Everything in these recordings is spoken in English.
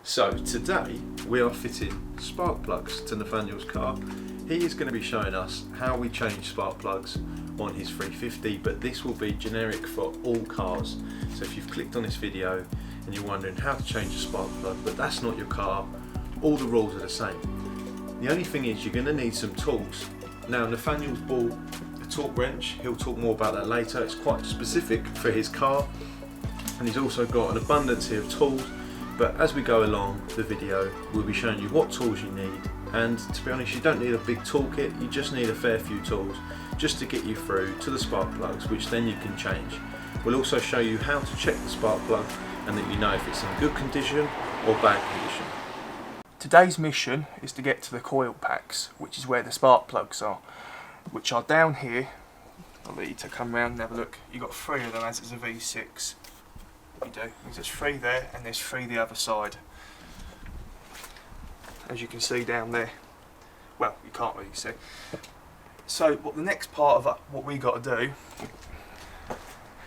So today we are fitting spark plugs to Nathaniel's car. He is going to be showing us how we change spark plugs on his 350, but this will be generic for all cars. So if you've clicked on this video and you're wondering how to change a spark plug, but that's not your car, all the rules are the same. The only thing is you're going to need some tools. Now Nathaniel's bought a torque wrench, he'll talk more about that later. It's quite specific for his car, and he's also got an abundance here of tools. But as we go along the video, we'll be showing you what tools you need, and to be honest, you don't need a big toolkit, you just need a fair few tools just to get you through to the spark plugs, which then you can change. We'll also show you how to check the spark plug and that you know if it's in good condition or bad condition. Today's mission is to get to the coil packs, which is where the spark plugs are, which are down here. I'll let you to come round and have a look. You've got 3 of them as it's a V6. You do. There's 3 there and there's 3 the other side. As you can see down there. Well, you can't really see. So what the next part of what we got to do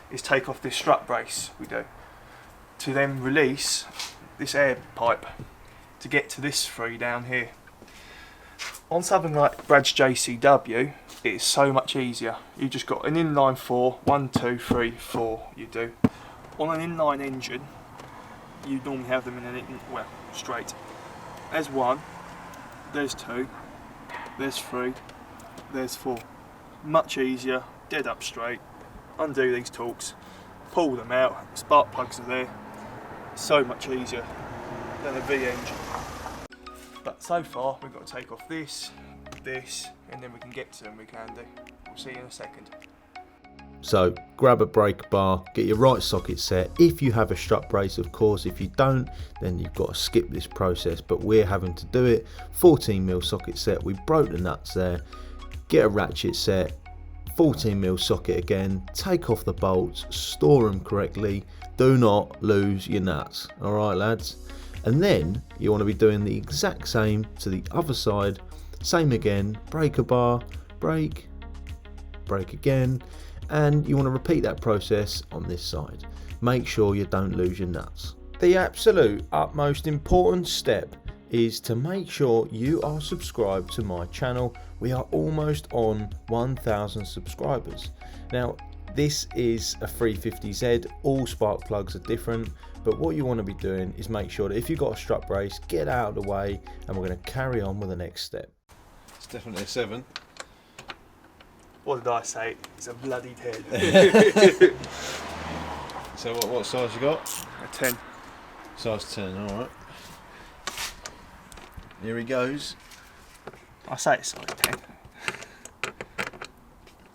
is take off this strut brace, we do, to then release this air pipe to get to this 3 down here. On something like Brad's JCW, it is so much easier. You just got an inline 4, 1, 2, 3, 4, you do. On an inline engine, you normally have them well, straight. There's 1, there's 2, there's 3, there's 4. Much easier, dead up straight. Undo these torques, pull them out, spark plugs are there. So much easier than a V engine. But so far, we've got to take off this, and then we can get to them, we can do. We'll see you in a second. So grab a breaker bar, get your right socket set. If you have a strut brace, of course. If you don't, then you've got to skip this process, but we're having to do it. 14mm socket set, we broke the nuts there. Get a ratchet set, 14mm socket again, take off the bolts, store them correctly, do not lose your nuts. Alright lads, and then you want to be doing the exact same to the other side. Same again, breaker bar, break again, and you want to repeat that process on this side. Make sure you don't lose your nuts. The absolute utmost important step is to make sure you are subscribed to my channel. We are almost on 1,000 subscribers. Now this is a 350Z, all spark plugs are different, but what you want to be doing is make sure that if you've got a strut brace, get out of the way, and we're going to carry on with the next step. It's definitely a 7. What did I say? It's a bloody 10. So what size you got? A 10. Size 10, alright. Here he goes. I say it's size 10.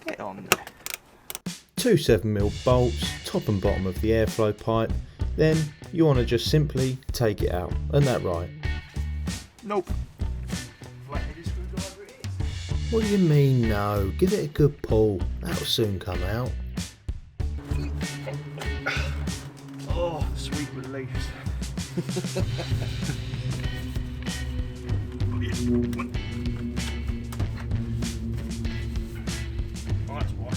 Get on there. 2 7mm bolts, top and bottom of the airflow pipe. Then you want to just simply take it out. Isn't that right? Nope. Flat-headed screwdriver it is. What do you mean no? Give it a good pull. That'll soon come out. Oh, sweet relief. Oh, that's one.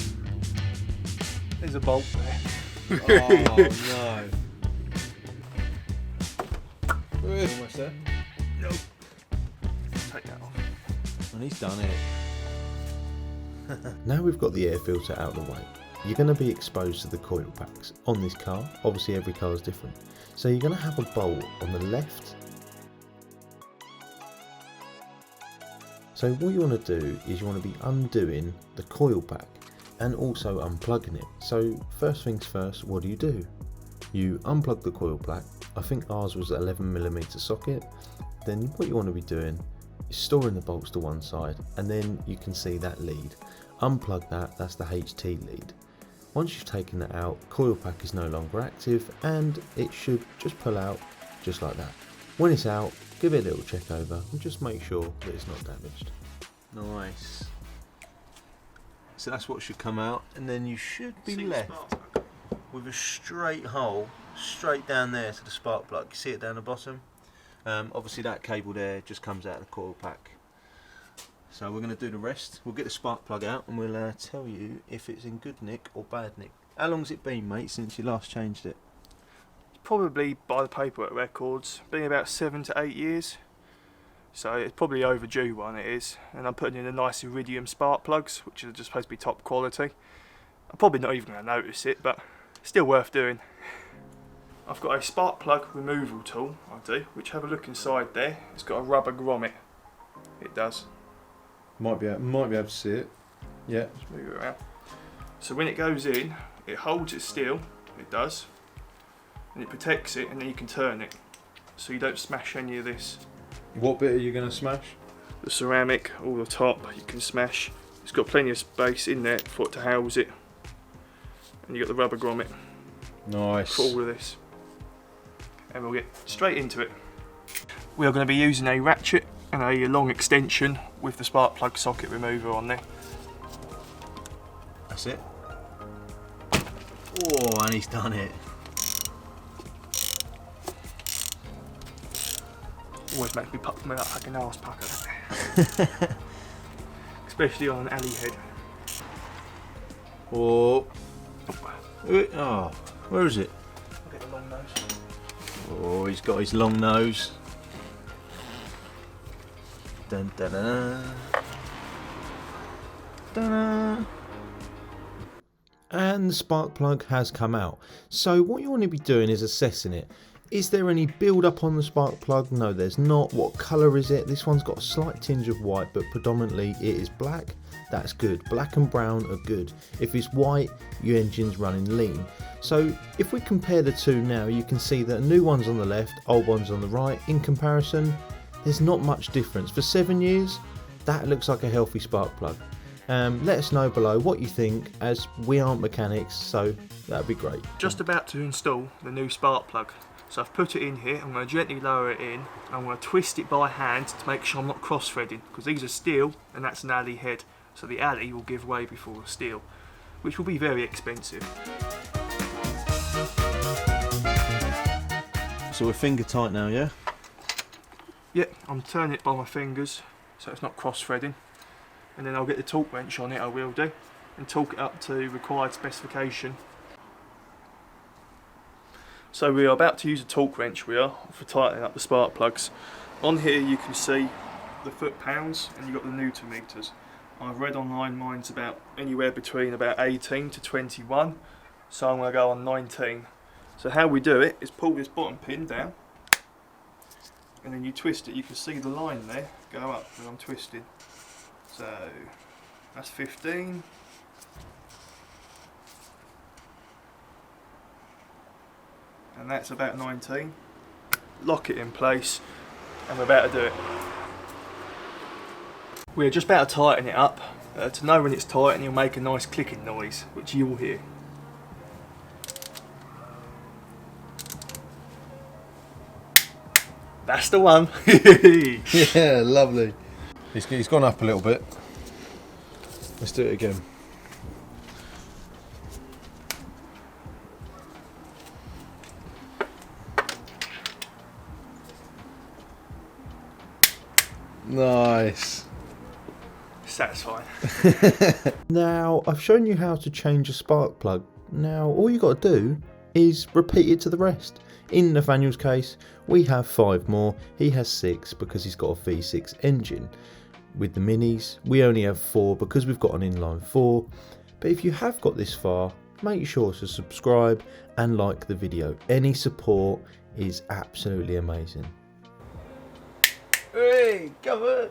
There's a bolt there. Oh no. Almost there. Nope. Take that off. And he's done it. Now we've got the air filter out of the way, you're going to be exposed to the coil packs on this car. Obviously every car is different. So you're going to have a bolt on the left. So what you want to do is you want to be undoing the coil pack and also unplugging it. So first things first, what do? You unplug the coil pack. I think ours was 11mm socket. Then what you want to be doing is storing the bolts to one side, and then you can see that lead. Unplug that, that's the HT lead. Once you've taken that out, coil pack is no longer active and it should just pull out just like that. When it's out, give it a little check over and just make sure that it's not damaged. Nice. So that's what should come out, and then you should be left with a straight hole straight down there to the spark plug. You see it down the bottom? Obviously that cable there just comes out of the coil pack. So we're going to do the rest. We'll get the spark plug out and we'll tell you if it's in good nick or bad nick. How long's it been, mate, since you last changed it? probably, by the paperwork records, been about 7 to 8 years. So it's probably overdue one, it is. And I'm putting in a nice iridium spark plugs, which are just supposed to be top quality. I'm probably not even going to notice it, but still worth doing. I've got a spark plug removal tool, I do, which, have a look inside there. It's got a rubber grommet. It does. Might be able to see it. Yeah. Just move it around. So when it goes in, it holds it still, it does, and it protects it, and then you can turn it, so you don't smash any of this. What bit are you going to smash? The ceramic, all the top, you can smash. It's got plenty of space in there for it to house it, and you got the rubber grommet Nice. for all of this. And we'll get straight into it. We are going to be using a ratchet and a long extension with the spark plug socket remover on there. That's it. Oh, and he's done it. Always makes me puck me up like an arse pucker. Especially on an alley head. Oh. Oh, where is it? I'll get the long nose. Oh, he's got his long nose. Dun, dun, dun, dun, dun. And the spark plug has come out. So what you want to be doing is assessing it. Is there any build up on the spark plug? No, there's not. What colour is it? This one's got a slight tinge of white, but predominantly it is black. That's good. Black and brown are good. If it's white, your engine's running lean. So if we compare the two now, you can see that new one's on the left, old one's on the right. In comparison, there's not much difference. For 7 years, that looks like a healthy spark plug. Let us know below what you think, as we aren't mechanics, so that'd be great. Just about to install the new spark plug. So I've put it in here, I'm going to gently lower it in, and I'm going to twist it by hand to make sure I'm not cross-threading, because these are steel and that's an alley head, so the alley will give way before the steel, which will be very expensive. So we're finger tight now, yeah? Yep, I'm turning it by my fingers so it's not cross-threading, and then I'll get the torque wrench on it, I will do, and torque it up to required specification. So we are about to use a torque wrench, we are, for tightening up the spark plugs. On here you can see the foot pounds and you've got the Newton meters. I've read online mine's about anywhere between about 18 to 21, so I'm going to go on 19. So how we do it is pull this bottom pin down, and then you twist it. You can see the line there go up when I'm twisting. So that's 15. And that's about 19. Lock it in place, and we're about to do it. We're just about to tighten it up. To know when it's tight, and you'll make a nice clicking noise, which you'll hear. That's the one. Yeah, lovely. He's gone up a little bit. Let's do it again. Nice. Satisfying. Now, I've shown you how to change a spark plug. Now, all you got to do is repeat it to the rest. In Nathaniel's case, we have 5 more. He has 6 because he's got a V6 engine. With the minis, we only have 4 because we've got an inline 4. But if you have got this far, make sure to subscribe and like the video. Any support is absolutely amazing. Hey, come on.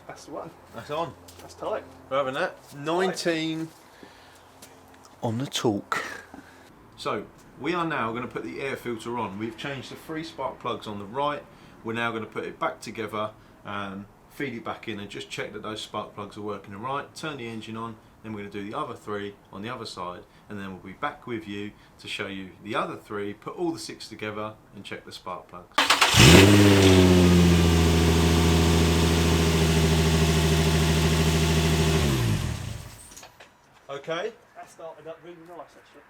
That's the one. That's on. That's tight. We're having that. 19 on the torque. So we are now going to put the air filter on. We've changed the 3 spark plugs on the right. We're now going to put it back together and feed it back in and just check that those spark plugs are working all right. Turn the engine on, then we're going to do the other 3 on the other side, and then we'll be back with you to show you the other 3, put all the 6 together and check the spark plugs. Okay. That started up really nice actually.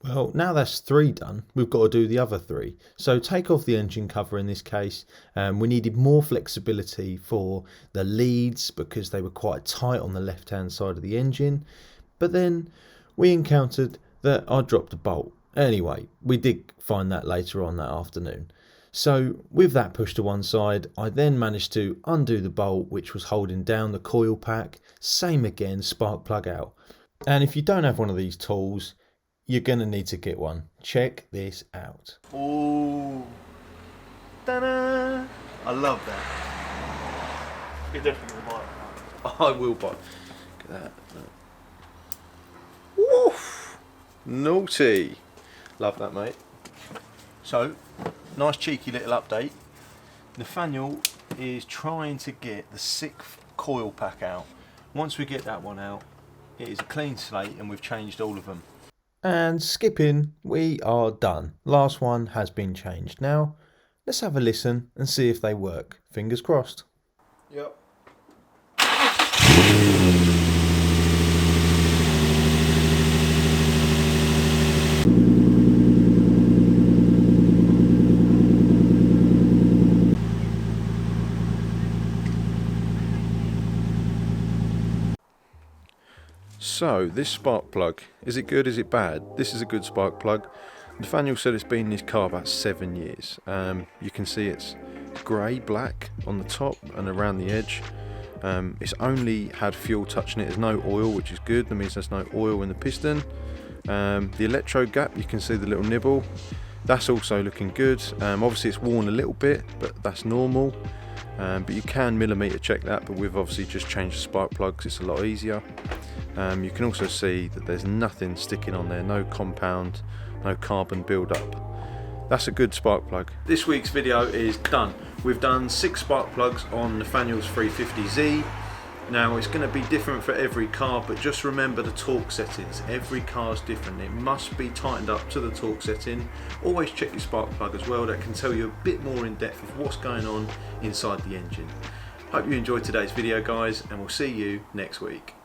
Well, now that's 3 done, we've got to do the other 3. So take off the engine cover in this case. We needed more flexibility for the leads because they were quite tight on the left hand side of the engine. But then we encountered that I dropped a bolt. Anyway, we did find that later on that afternoon. So with that pushed to one side, I then managed to undo the bolt which was holding down the coil pack. Same again, spark plug out. And if you don't have one of these tools, you're going to need to get one. Check this out. Oh, ta-da! I love that. You definitely will buy it. I will buy. Look at that. Woof! Naughty. Love that, mate. So, nice cheeky little update. Nathaniel is trying to get the 6th coil pack out. Once we get that one out, it is a clean slate and we've changed all of them. And skipping, we are done. Last one has been changed. Now, let's have a listen and see if they work. Fingers crossed. Yep. So, this spark plug, is it good, is it bad? This is a good spark plug. Nathaniel said it's been in his car about 7 years. You can see it's grey, black on the top and around the edge. It's only had fuel touching it, there's no oil, which is good, that means there's no oil in the piston. The electrode gap, you can see the little nibble, that's also looking good. Obviously it's worn a little bit, but that's normal. But you can millimetre check that, but we've obviously just changed the spark plugs, it's a lot easier. You can also see that there's nothing sticking on there, no compound, no carbon build-up. That's a good spark plug. This week's video is done. We've done 6 spark plugs on Nathaniel's 350Z. Now it's going to be different for every car, but just remember the torque settings. Every car's different. It must be tightened up to the torque setting. Always check your spark plug as well. That can tell you a bit more in depth of what's going on inside the engine. Hope you enjoyed today's video, guys, and we'll see you next week.